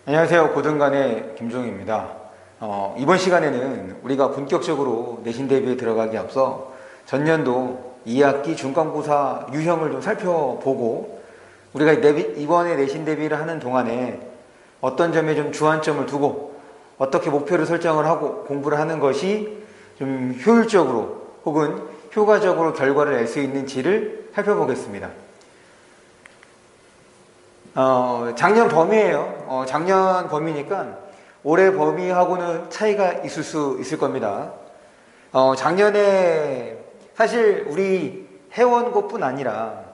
안녕하세요. 고등관의 김종입니다. 이번 시간에는 우리가 본격적으로 내신 대비에 들어가기 앞서 전년도 2학기 중간고사 유형을 좀 살펴보고 우리가 이번에 내신 대비를 하는 동안에 어떤 점에 좀 주안점을 두고 어떻게 목표를 설정을 하고 공부를 하는 것이 좀 효율적으로 혹은 효과적으로 결과를 낼 수 있는지를 살펴보겠습니다. 작년 범위예요. 작년 범위니까 올해 범위하고는 차이가 있을 수 있을 겁니다. 작년에 사실 우리 회원고뿐 아니라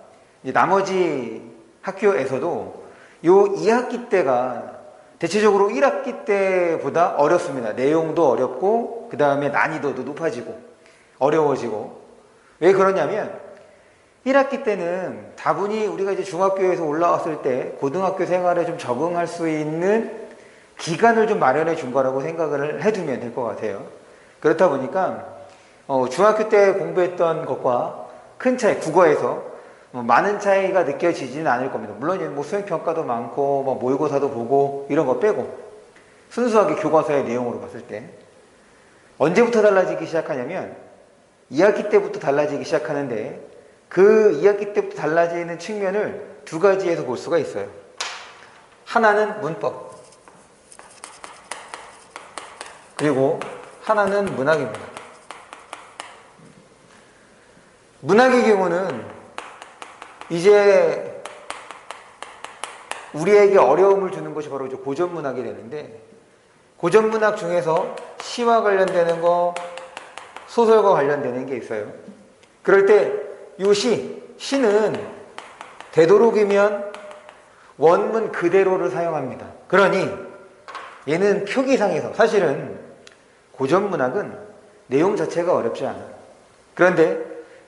나머지 학교에서도 요 2학기 때가 대체적으로 1학기 때보다 어렵습니다. 내용도 어렵고 그 다음에 난이도도 높아지고 어려워지고. 왜 그러냐면 1학기 때는 다분히 우리가 이제 중학교에서 올라왔을 때 고등학교 생활에 좀 적응할 수 있는 기간을 좀 마련해 준 거라고 생각을 해두면 될 것 같아요. 그렇다 보니까 중학교 때 공부했던 것과 큰 차이, 국어에서 많은 차이가 느껴지지는 않을 겁니다. 물론 수행평가도 많고 모의고사도 보고 이런 거 빼고 순수하게 교과서의 내용으로 봤을 때 언제부터 달라지기 시작하냐면 2학기 때부터 달라지기 시작하는데 그 2학기 때부터 달라지는 측면을 두 가지에서 볼 수가 있어요. 하나는 문법, 그리고 하나는 문학입니다. 문학의 경우는 이제 우리에게 어려움을 주는 것이 바로 고전문학이 되는데, 고전문학 중에서 시와 관련되는 거, 소설과 관련되는 게 있어요. 그럴 때 이 시는 되도록이면 원문 그대로를 사용합니다. 그러니 얘는 표기상에서 사실은 고전문학은 내용 자체가 어렵지 않아요. 그런데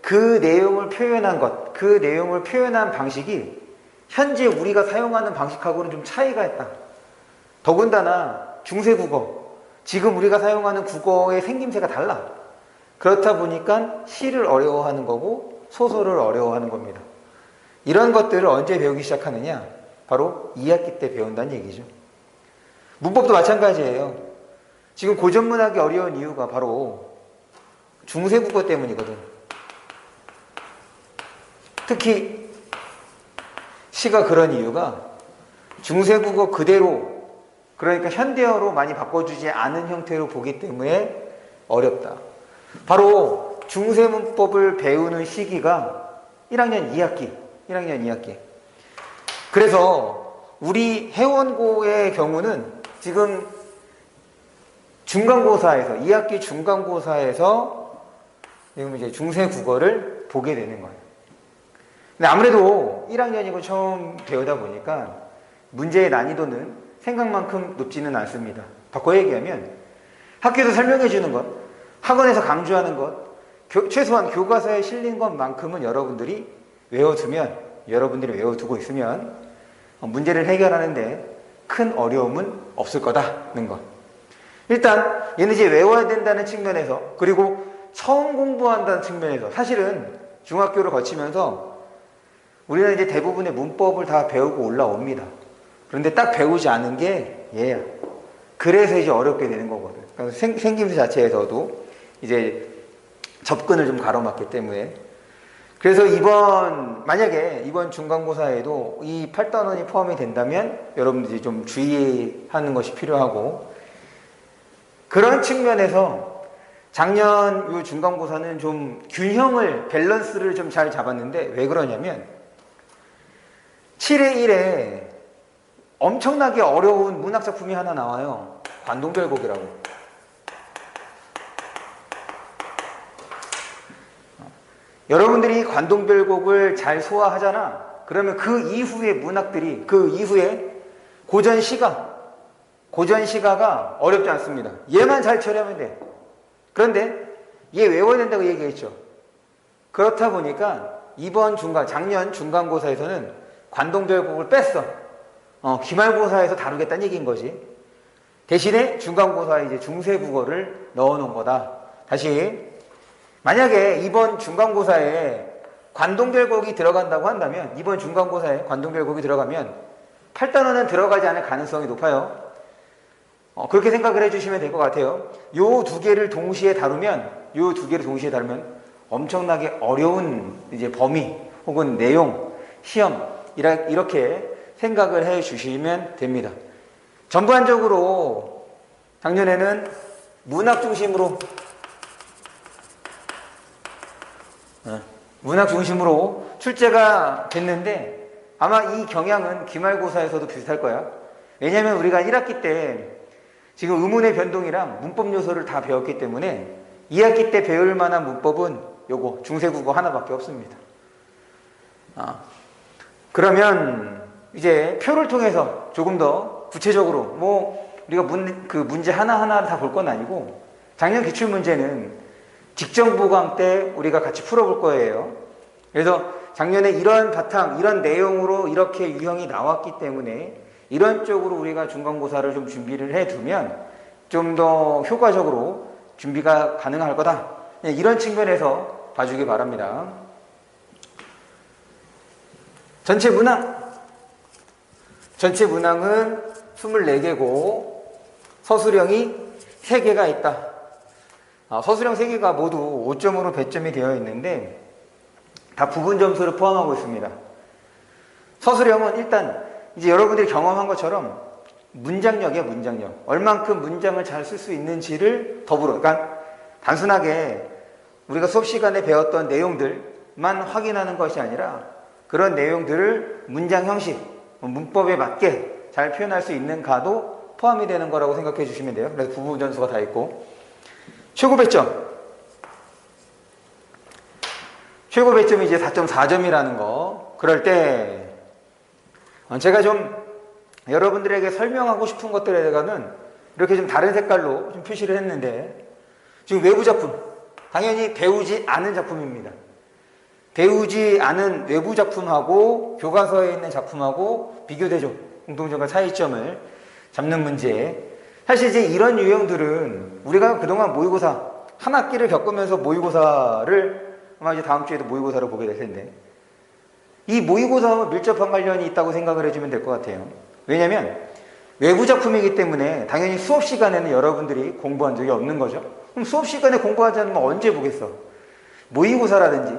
그 내용을 표현한 것, 그 내용을 표현한 방식이 현재 우리가 사용하는 방식하고는 좀 차이가 있다. 더군다나 중세국어, 지금 우리가 사용하는 국어의 생김새가 달라. 그렇다 보니까 시를 어려워하는 거고 소설을 어려워하는 겁니다. 이런 것들을 언제 배우기 시작하느냐? 바로 2학기 때 배운다는 얘기죠. 문법도 마찬가지예요. 지금 고전문학이 어려운 이유가 바로 중세국어 때문이거든. 특히 시가 그런 이유가 중세국어 그대로, 그러니까 현대어로 많이 바꿔주지 않은 형태로 보기 때문에 어렵다. 바로 중세문법을 배우는 시기가 1학년 2학기. 그래서 우리 회원고의 경우는 지금 중간고사에서, 2학기 중간고사에서 지금 이제 중세국어를 보게 되는 거예요. 근데 아무래도 1학년이고 처음 배우다 보니까 문제의 난이도는 생각만큼 높지는 않습니다. 바꿔 얘기하면 학교에서 설명해 주는 것, 학원에서 강조하는 것, 최소한 교과서에 실린 것만큼은 여러분들이 외워두고 있으면 문제를 해결하는데 큰 어려움은 없을 거다는 것. 일단 얘는 이제 외워야 된다는 측면에서, 그리고 처음 공부한다는 측면에서, 사실은 중학교를 거치면서 우리는 이제 대부분의 문법을 다 배우고 올라옵니다. 그런데 딱 배우지 않은 게 얘야. 그래서 이제 어렵게 되는 거거든. 그러니까 생김새 자체에서도 이제 접근을 좀 가로막기 때문에. 그래서 만약에 이번 중간고사에도 이 8단원이 포함이 된다면 여러분들이 좀 주의하는 것이 필요하고, 그런 측면에서 작년 이 중간고사는 좀 밸런스를 좀 잘 잡았는데, 왜 그러냐면 7회 1에 엄청나게 어려운 문학작품이 하나 나와요. 관동별곡이라고. 여러분들이 관동별곡을 잘 소화하잖아. 그러면 그 이후의 문학들이, 그 이후에 고전시가가 어렵지 않습니다. 얘만 잘 처리하면 돼. 그런데 얘 외워야 된다고 얘기했죠. 그렇다 보니까 작년 중간고사에서는 관동별곡을 뺐어. 기말고사에서 다루겠다는 얘기인 거지. 대신에 중간고사에 이제 중세국어를 넣어놓은 거다. 다시, 만약에 이번 중간고사에 관동별곡이 들어간다고 한다면, 이번 중간고사에 관동별곡이 들어가면 8단원은 들어가지 않을 가능성이 높아요. 그렇게 생각을 해주시면 될 것 같아요. 요 두 개를 동시에 다루면 엄청나게 어려운 이제 범위 혹은 내용, 시험 이렇게 생각을 해 주시면 됩니다. 전반적으로 작년에는 문학 중심으로 출제가 됐는데 아마 이 경향은 기말고사에서도 비슷할 거야. 왜냐하면 우리가 1학기 때 지금 의문의 변동이랑 문법 요소를 다 배웠기 때문에 2학기 때 배울 만한 문법은 요거 중세국어 하나밖에 없습니다. 그러면 이제 표를 통해서 조금 더 구체적으로 우리가 문제 하나하나 다 볼 건 아니고 작년 기출문제는 직전보강 때 우리가 같이 풀어볼 거예요. 그래서 작년에 이런 바탕, 이런 내용으로 이렇게 유형이 나왔기 때문에 이런 쪽으로 우리가 중간고사를 좀 준비를 해두면 좀 더 효과적으로 준비가 가능할 거다. 이런 측면에서 봐주기 바랍니다. 전체 문항은 24개고 서술형이 3개가 있다. 서술형 3개가 모두 5점으로 배점이 되어 있는데 다 부분 점수를 포함하고 있습니다. 서술형은 일단 이제 여러분들이 경험한 것처럼 문장력이에요, 문장력. 얼만큼 문장을 잘 쓸 수 있는지를 더불어. 그러니까 단순하게 우리가 수업 시간에 배웠던 내용들만 확인하는 것이 아니라 그런 내용들을 문장 형식, 문법에 맞게 잘 표현할 수 있는가도 포함이 되는 거라고 생각해 주시면 돼요. 그래서 부분 점수가 다 있고. 최고 배점이 이제 4.4점이라는 거. 그럴 때 제가 좀 여러분들에게 설명하고 싶은 것들에 대해서는 이렇게 좀 다른 색깔로 좀 표시를 했는데 지금 외부 작품, 당연히 배우지 않은 작품입니다. 배우지 않은 외부 작품하고 교과서에 있는 작품하고 비교대조, 공통점과 차이점을 잡는 문제. 사실 이제 이런 유형들은 우리가 그동안 모의고사, 한 학기를 겪으면서 모의고사를 아마 이제 다음 주에도 모의고사를 보게 될 텐데 이 모의고사와 밀접한 관련이 있다고 생각을 해주면 될 것 같아요. 왜냐면 외부 작품이기 때문에 당연히 수업 시간에는 여러분들이 공부한 적이 없는 거죠. 그럼 수업 시간에 공부하지 않으면 언제 보겠어? 모의고사라든지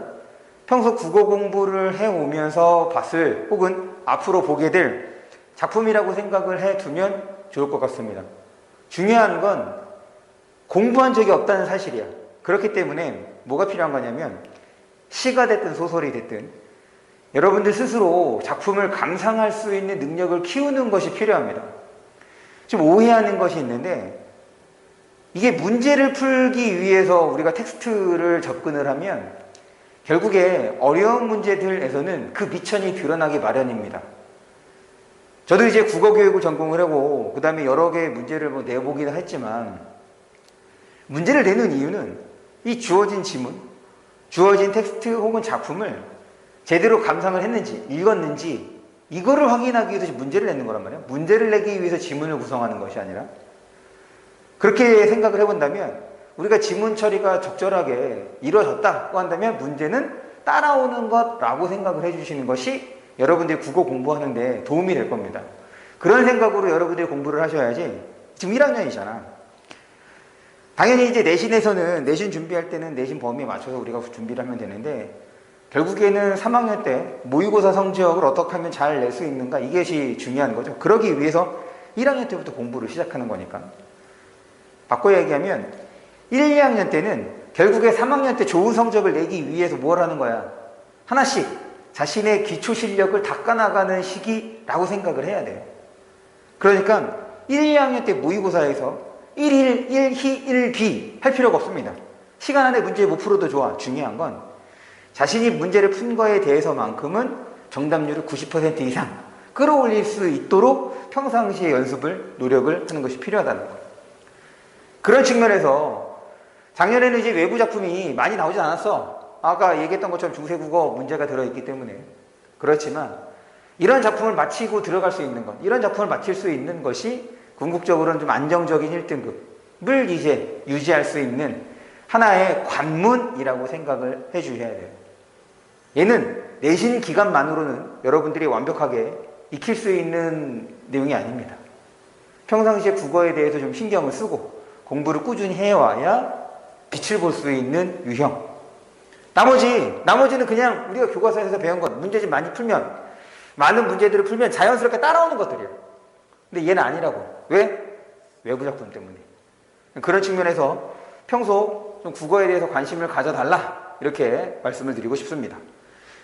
평소 국어 공부를 해오면서 봤을 혹은 앞으로 보게 될 작품이라고 생각을 해두면 좋을 것 같습니다. 중요한 건 공부한 적이 없다는 사실이야. 그렇기 때문에 뭐가 필요한 거냐면 시가 됐든 소설이 됐든 여러분들 스스로 작품을 감상할 수 있는 능력을 키우는 것이 필요합니다. 좀 오해하는 것이 있는데 이게 문제를 풀기 위해서 우리가 텍스트를 접근을 하면 결국에 어려운 문제들에서는 그 미천이 드러나기 마련입니다. 저도 이제 국어교육을 전공을 하고 그 다음에 여러 개의 문제를 내보기도 했지만 문제를 내는 이유는 이 주어진 지문, 주어진 텍스트 혹은 작품을 제대로 감상을 했는지 읽었는지 이거를 확인하기 위해서 문제를 내는 거란 말이에요. 문제를 내기 위해서 지문을 구성하는 것이 아니라 그렇게 생각을 해본다면 우리가 지문 처리가 적절하게 이루어졌다고 한다면 문제는 따라오는 것라고 생각을 해주시는 것이 여러분들이 국어 공부하는데 도움이 될 겁니다. 그런 생각으로 여러분들이 공부를 하셔야지. 지금 1학년이잖아. 당연히 이제 내신에서는 내신 준비할 때는 내신 범위에 맞춰서 우리가 준비를 하면 되는데 결국에는 3학년 때 모의고사 성적을 어떻게 하면 잘 낼 수 있는가 이것이 중요한 거죠. 그러기 위해서 1학년 때부터 공부를 시작하는 거니까. 바꿔 얘기하면 1, 2학년 때는 결국에 3학년 때 좋은 성적을 내기 위해서 뭘 하는 거야? 하나씩 자신의 기초 실력을 닦아나가는 시기라고 생각을 해야 돼요. 그러니까 1, 2학년 때 모의고사에서 1일, 1희, 1비 할 필요가 없습니다. 시간 안에 문제 못 풀어도 좋아. 중요한 건 자신이 문제를 푼 거에 대해서만큼은 정답률을 90% 이상 끌어올릴 수 있도록 평상시에 연습을, 노력을 하는 것이 필요하다는 거. 그런 측면에서 작년에는 이제 외부 작품이 많이 나오지 않았어. 아까 얘기했던 것처럼 중세국어 문제가 들어있기 때문에. 그렇지만 이런 작품을 마치고 들어갈 수 있는 것, 이런 작품을 마칠 수 있는 것이 궁극적으로는 좀 안정적인 1등급을 이제 유지할 수 있는 하나의 관문이라고 생각을 해주셔야 돼요. 얘는 내신 기간만으로는 여러분들이 완벽하게 익힐 수 있는 내용이 아닙니다. 평상시에 국어에 대해서 좀 신경을 쓰고 공부를 꾸준히 해와야 빛을 볼 수 있는 유형. 나머지는 그냥 우리가 교과서에서 배운 것, 문제집 많이 풀면, 많은 문제들을 풀면 자연스럽게 따라오는 것들이에요. 근데 얘는 아니라고. 왜? 외부 작품 때문에. 그런 측면에서 평소 좀 국어에 대해서 관심을 가져달라, 이렇게 말씀을 드리고 싶습니다.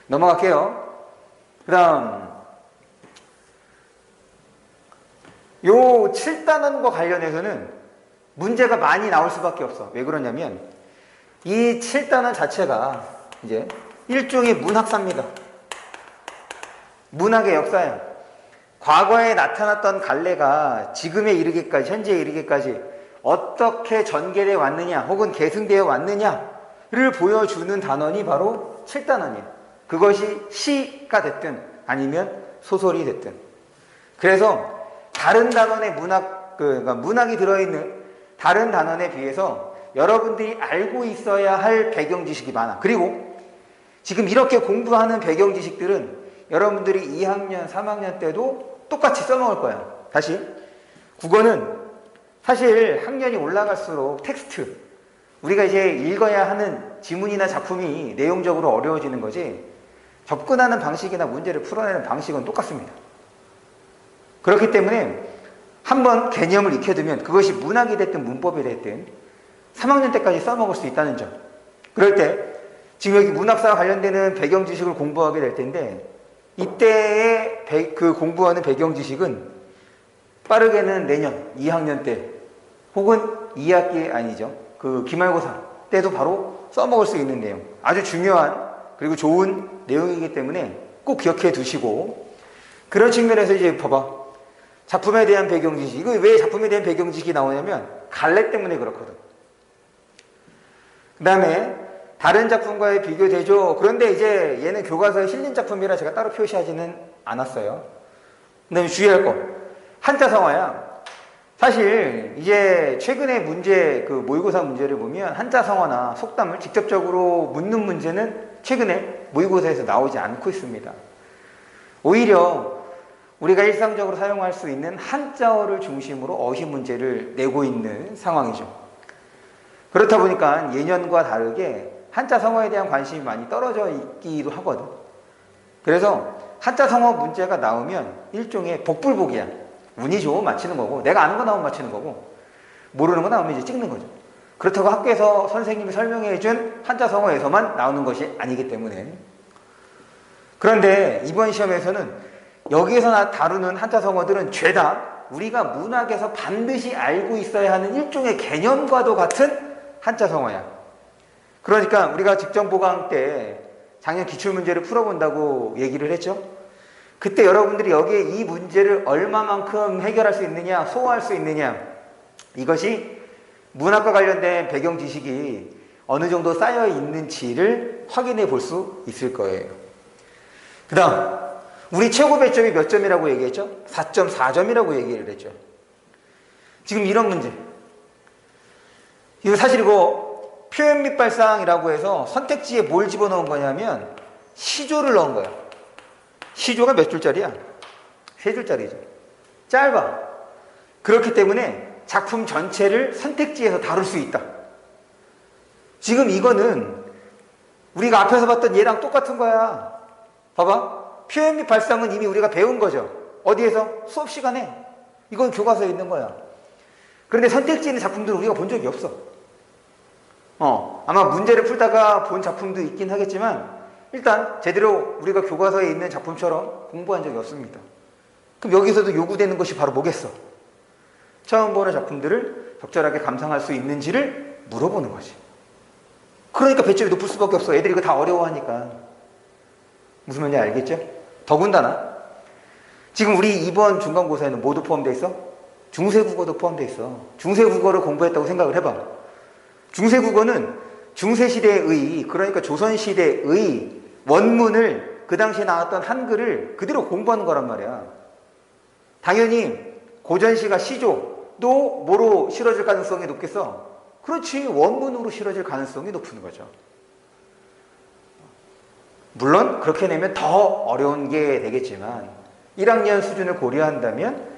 넘어갈게요. 그 다음, 요 7단원과 관련해서는 문제가 많이 나올 수밖에 없어. 왜 그러냐면 이 7단원 자체가 이제 일종의 문학사입니다. 문학의 역사예요. 과거에 나타났던 갈래가 지금에 이르기까지, 현재에 이르기까지 어떻게 전개되어 왔느냐 혹은 계승되어 왔느냐를 보여주는 단원이 바로 7단원이에요. 그것이 시가 됐든 아니면 소설이 됐든. 그래서 다른 단원의 그러니까 문학이 들어있는 다른 단원에 비해서 여러분들이 알고 있어야 할 배경 지식이 많아. 그리고 지금 이렇게 공부하는 배경 지식들은 여러분들이 2학년, 3학년 때도 똑같이 써먹을 거야. 다시, 국어는 사실 학년이 올라갈수록 텍스트, 우리가 이제 읽어야 하는 지문이나 작품이 내용적으로 어려워지는 거지, 접근하는 방식이나 문제를 풀어내는 방식은 똑같습니다. 그렇기 때문에 한번 개념을 익혀두면 그것이 문학이 됐든 문법이 됐든 3학년 때까지 써먹을 수 있다는 점. 그럴 때 지금 여기 문학사와 관련되는 배경 지식을 공부하게 될 텐데, 이때의 그 공부하는 배경 지식은 빠르게는 내년 2학년 때 혹은 2학기 아니죠, 그 기말고사 때도 바로 써먹을 수 있는 내용, 아주 중요한 그리고 좋은 내용이기 때문에 꼭 기억해 두시고, 그런 측면에서 이제 봐봐, 작품에 대한 배경 지식. 이거 왜 작품에 대한 배경 지식이 나오냐면 갈래 때문에 그렇거든. 그 다음에 다른 작품과의 비교되죠. 그런데 이제 얘는 교과서에 실린 작품이라 제가 따로 표시하지는 않았어요. 그 다음에 주의할 거, 한자성어야. 사실 이제 최근에 문제, 그 모의고사 문제를 보면 한자성어나 속담을 직접적으로 묻는 문제는 최근에 모의고사에서 나오지 않고 있습니다. 오히려 우리가 일상적으로 사용할 수 있는 한자어를 중심으로 어휘 문제를 내고 있는 상황이죠. 그렇다 보니까 예년과 다르게 한자 성어에 대한 관심이 많이 떨어져 있기도 하거든. 그래서 한자 성어 문제가 나오면 일종의 복불복이야. 운이 좋으면 맞히는 거고, 내가 아는 거 나오면 맞히는 거고, 모르는 거 나오면 이제 찍는 거죠. 그렇다고 학교에서 선생님이 설명해 준 한자 성어에서만 나오는 것이 아니기 때문에. 그런데 이번 시험에서는 여기에서 다루는 한자 성어들은 죄다 우리가 문학에서 반드시 알고 있어야 하는 일종의 개념과도 같은 한자 성어야. 그러니까 우리가 직전보강 때 작년 기출문제를 풀어본다고 얘기를 했죠. 그때 여러분들이 여기에 이 문제를 얼마만큼 해결할 수 있느냐, 소화할 수 있느냐, 이것이 문학과 관련된 배경 지식이 어느 정도 쌓여 있는지를 확인해 볼 수 있을 거예요. 그 다음, 우리 최고 배점이 몇 점이라고 얘기했죠? 4.4점이라고 얘기를 했죠. 지금 이런 문제. 이거 사실 이거 표현 및 발상이라고 해서 선택지에 뭘 집어넣은 거냐면 시조를 넣은 거야. 시조가 몇 줄짜리야? 3줄짜리죠. 짧아. 그렇기 때문에 작품 전체를 선택지에서 다룰 수 있다. 지금 이거는 우리가 앞에서 봤던 얘랑 똑같은 거야. 봐봐. 표현 및 발상은 이미 우리가 배운 거죠. 어디에서? 수업 시간에. 이건 교과서에 있는 거야. 그런데 선택지에 있는 작품들은 우리가 본 적이 없어. 아마 문제를 풀다가 본 작품도 있긴 하겠지만 일단 제대로 우리가 교과서에 있는 작품처럼 공부한 적이 없습니다. 그럼 여기서도 요구되는 것이 바로 뭐겠어? 처음 보는 작품들을 적절하게 감상할 수 있는지를 물어보는 거지. 그러니까 배점이 높을 수밖에 없어. 애들이 이거 다 어려워하니까. 무슨 말인지 알겠죠? 더군다나 지금 우리 이번 중간고사에는 모두 포함되어 있어? 중세국어도 포함되어 있어. 중세국어를 공부했다고 생각을 해봐. 중세국어는 중세시대의, 그러니까 조선시대의 원문을, 그 당시에 나왔던 한글을 그대로 공부하는 거란 말이야. 당연히 고전시가 시조도 뭐로 실어질 가능성이 높겠어? 그렇지, 원문으로 실어질 가능성이 높은 거죠. 물론 그렇게 내면 더 어려운 게 되겠지만 1학년 수준을 고려한다면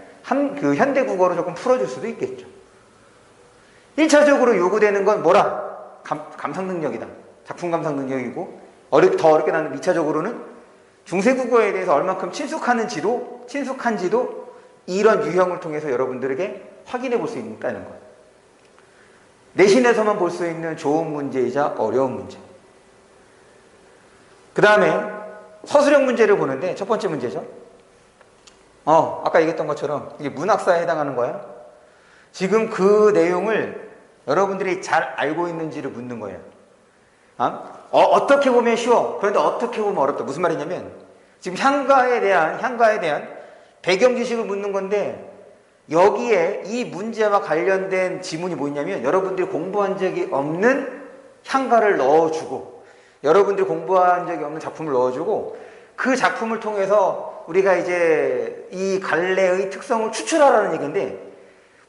그 현대국어로 조금 풀어줄 수도 있겠죠. 1차적으로 요구되는 건 뭐라? 감상 능력이다. 작품 감상 능력이고, 더 어렵게 나는 2차적으로는 중세국어에 대해서 얼만큼 친숙한지도 이런 유형을 통해서 여러분들에게 확인해 볼 수 있다는 것. 내신에서만 볼 수 있는 좋은 문제이자 어려운 문제. 그 다음에 서술형 문제를 보는데 첫 번째 문제죠. 아까 얘기했던 것처럼 이게 문학사에 해당하는 거야. 지금 그 내용을 여러분들이 잘 알고 있는지를 묻는 거예요. 어떻게 보면 쉬워. 그런데 어떻게 보면 어렵다. 무슨 말이냐면 지금 향가에 대한 배경 지식을 묻는 건데 여기에 이 문제와 관련된 지문이 뭐냐면 여러분들이 공부한 적이 없는 향가를 넣어주고 여러분들이 공부한 적이 없는 작품을 넣어주고 그 작품을 통해서 우리가 이제 이 갈래의 특성을 추출하라는 얘기인데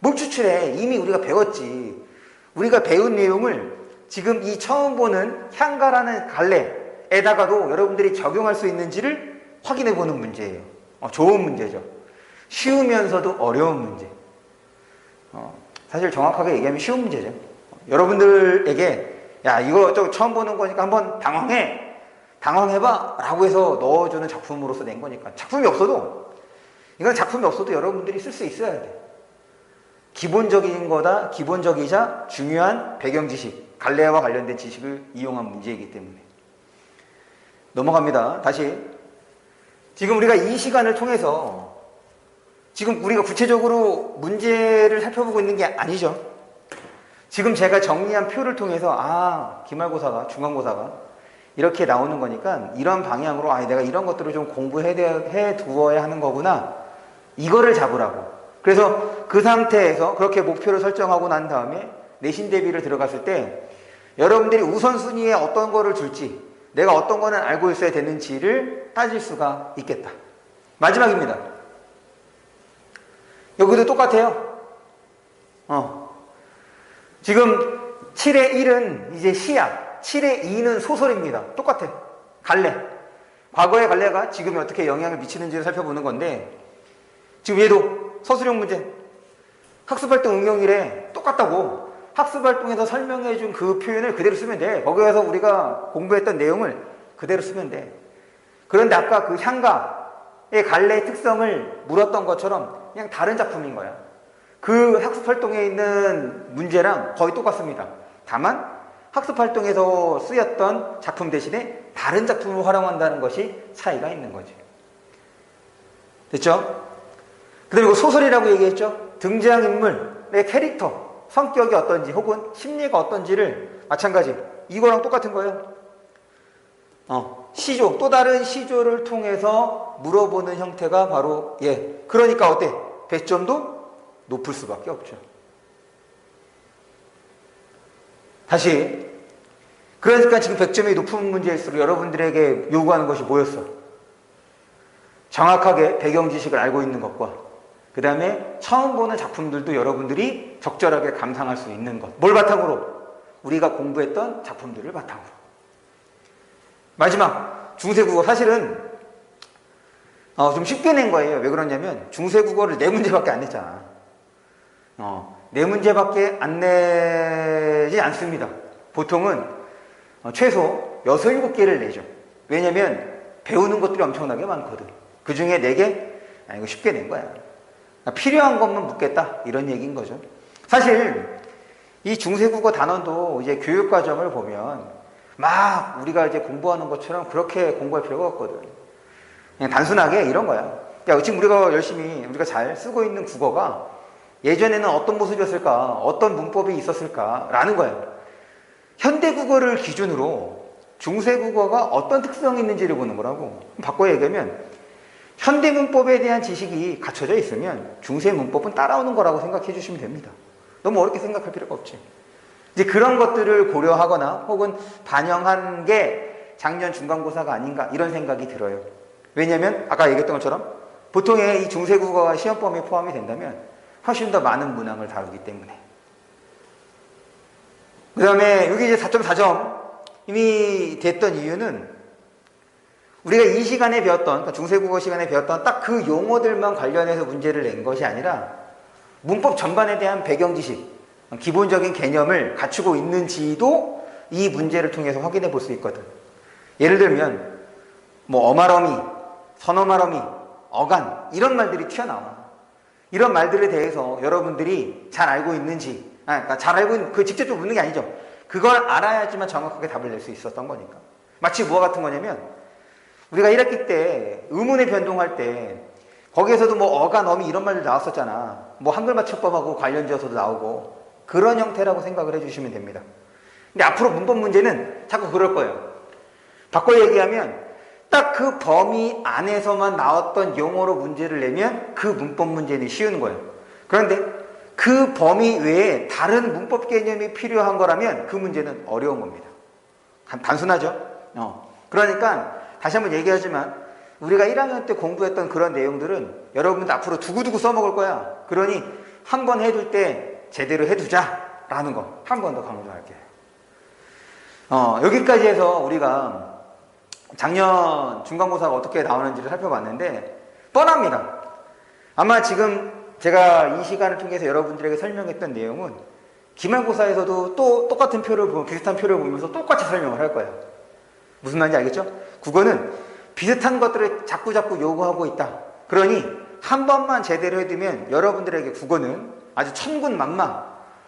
뭘 추출해? 이미 우리가 배웠지. 우리가 배운 내용을 지금 이 처음 보는 향가라는 갈래에다가도 여러분들이 적용할 수 있는지를 확인해 보는 문제예요. 좋은 문제죠. 쉬우면서도 어려운 문제. 사실 정확하게 얘기하면 쉬운 문제죠. 여러분들에게 야 이거 좀 처음 보는 거니까 한번 당황해봐 라고 해서 넣어주는 작품으로서 낸 거니까 작품이 없어도 여러분들이 쓸 수 있어야 돼. 기본적인 거다. 기본적이자 중요한 배경 지식, 갈래와 관련된 지식을 이용한 문제이기 때문에 넘어갑니다. 다시 지금 우리가 이 시간을 통해서 지금 우리가 구체적으로 문제를 살펴보고 있는 게 아니죠. 지금 제가 정리한 표를 통해서 기말고사가 중간고사가 이렇게 나오는 거니까 이런 방향으로 내가 이런 것들을 좀 공부해 두어야 하는 거구나. 이거를 잡으라고. 그래서 그 상태에서 그렇게 목표를 설정하고 난 다음에 내신 대비를 들어갔을 때 여러분들이 우선순위에 어떤 거를 줄지 내가 어떤 거는 알고 있어야 되는지를 따질 수가 있겠다. 마지막입니다. 여기도 똑같아요. 지금 7의 1은 이제 시야, 7의 2는 소설입니다. 똑같아. 갈래. 과거의 갈래가 지금에 어떻게 영향을 미치는지를 살펴보는 건데 지금 얘도 서술형 문제. 학습활동 응용일에 똑같다고. 학습활동에서 설명해준 그 표현을 그대로 쓰면 돼. 거기에서 우리가 공부했던 내용을 그대로 쓰면 돼. 그런데 아까 그 향가의 갈래의 특성을 물었던 것처럼 그냥 다른 작품인 거야. 그 학습활동에 있는 문제랑 거의 똑같습니다. 다만 학습활동에서 쓰였던 작품 대신에 다른 작품을 활용한다는 것이 차이가 있는 거지. 됐죠? 그리고 소설이라고 얘기했죠? 등장인물의 캐릭터, 성격이 어떤지 혹은 심리가 어떤지를 마찬가지 이거랑 똑같은 거예요. 시조, 또 다른 시조를 통해서 물어보는 형태가 바로 그러니까 어때? 배점도 높을 수밖에 없죠. 다시 그러니까 지금 100점이 높은 문제일수록 여러분들에게 요구하는 것이 뭐였어? 정확하게 배경 지식을 알고 있는 것과 그 다음에 처음 보는 작품들도 여러분들이 적절하게 감상할 수 있는 것. 뭘 바탕으로? 우리가 공부했던 작품들을 바탕으로. 마지막 중세국어. 사실은 좀 쉽게 낸 거예요. 왜 그러냐면 중세국어를 4문제밖에 안 냈잖아. 4문제밖에 안 내지 않습니다. 보통은 최소 6, 7개를 내죠. 왜냐면 배우는 것들이 엄청나게 많거든. 그 중에 4개? 이거 쉽게 낸 거야. 필요한 것만 묻겠다 이런 얘기인 거죠. 사실 이 중세국어 단원도 이제 교육과정을 보면 막 우리가 이제 공부하는 것처럼 그렇게 공부할 필요가 없거든. 그냥 단순하게 이런 거야. 지금 우리가 잘 쓰고 있는 국어가 예전에는 어떤 모습이었을까, 어떤 문법이 있었을까 라는 거야. 현대국어를 기준으로 중세국어가 어떤 특성이 있는지를 보는 거라고. 바꿔 얘기하면 현대문법에 대한 지식이 갖춰져 있으면 중세문법은 따라오는 거라고 생각해 주시면 됩니다. 너무 어렵게 생각할 필요가 없지. 이제 그런 것들을 고려하거나 혹은 반영한 게 작년 중간고사가 아닌가 이런 생각이 들어요. 왜냐하면 아까 얘기했던 것처럼 보통의 이 중세국어가 시험 범위에 포함이 된다면 훨씬 더 많은 문항을 다루기 때문에. 그 다음에 여기 이제 4.4점 이미 됐던 이유는 우리가 이 시간에 배웠던, 그러니까 중세국어 시간에 배웠던 딱 그 용어들만 관련해서 문제를 낸 것이 아니라 문법 전반에 대한 배경 지식, 기본적인 개념을 갖추고 있는지도 이 문제를 통해서 확인해 볼 수 있거든. 예를 들면 뭐 어말어미, 선어말어미, 어간 이런 말들이 튀어나와. 이런 말들에 대해서 여러분들이 잘 알고 있는지, 그러니까 잘 알고 있는, 그 직접적으로 묻는 게 아니죠. 그걸 알아야지만 정확하게 답을 낼 수 있었던 거니까. 마치 뭐와 같은 거냐면 우리가 1학기 때 의문의 변동할 때 거기에서도 뭐 어간, 어미 이런 말들 나왔었잖아. 뭐 한글 맞춤법하고 관련지어서도 나오고 그런 형태라고 생각을 해주시면 됩니다. 근데 앞으로 문법 문제는 자꾸 그럴 거예요. 바꿔 얘기하면 딱 그 범위 안에서만 나왔던 용어로 문제를 내면 그 문법 문제는 쉬운 거예요. 그런데 그 범위 외에 다른 문법 개념이 필요한 거라면 그 문제는 어려운 겁니다. 단순하죠? 그러니까 다시 한번 얘기하지만 우리가 1학년 때 공부했던 그런 내용들은 여러분들 앞으로 두고두고 써먹을 거야. 그러니 한 번 해둘 때 제대로 해두자라는 거 한 번 더 강조할게요. 여기까지 해서 우리가 작년 중간고사가 어떻게 나오는지를 살펴봤는데 뻔합니다. 아마 지금 제가 이 시간을 통해서 여러분들에게 설명했던 내용은 기말고사에서도 또 똑같은 표를 보면 비슷한 표를 보면서 똑같이 설명을 할 거예요. 무슨 말인지 알겠죠? 국어는 비슷한 것들을 자꾸자꾸 요구하고 있다. 그러니 한 번만 제대로 해두면 여러분들에게 국어는 아주 천군만마,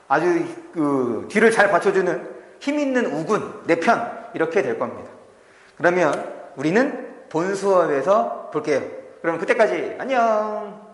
아주 그 뒤를 잘 받쳐주는 힘있는 우군, 내 편 이렇게 될 겁니다. 그러면 우리는 본 수업에서 볼게요. 그럼 그때까지 안녕.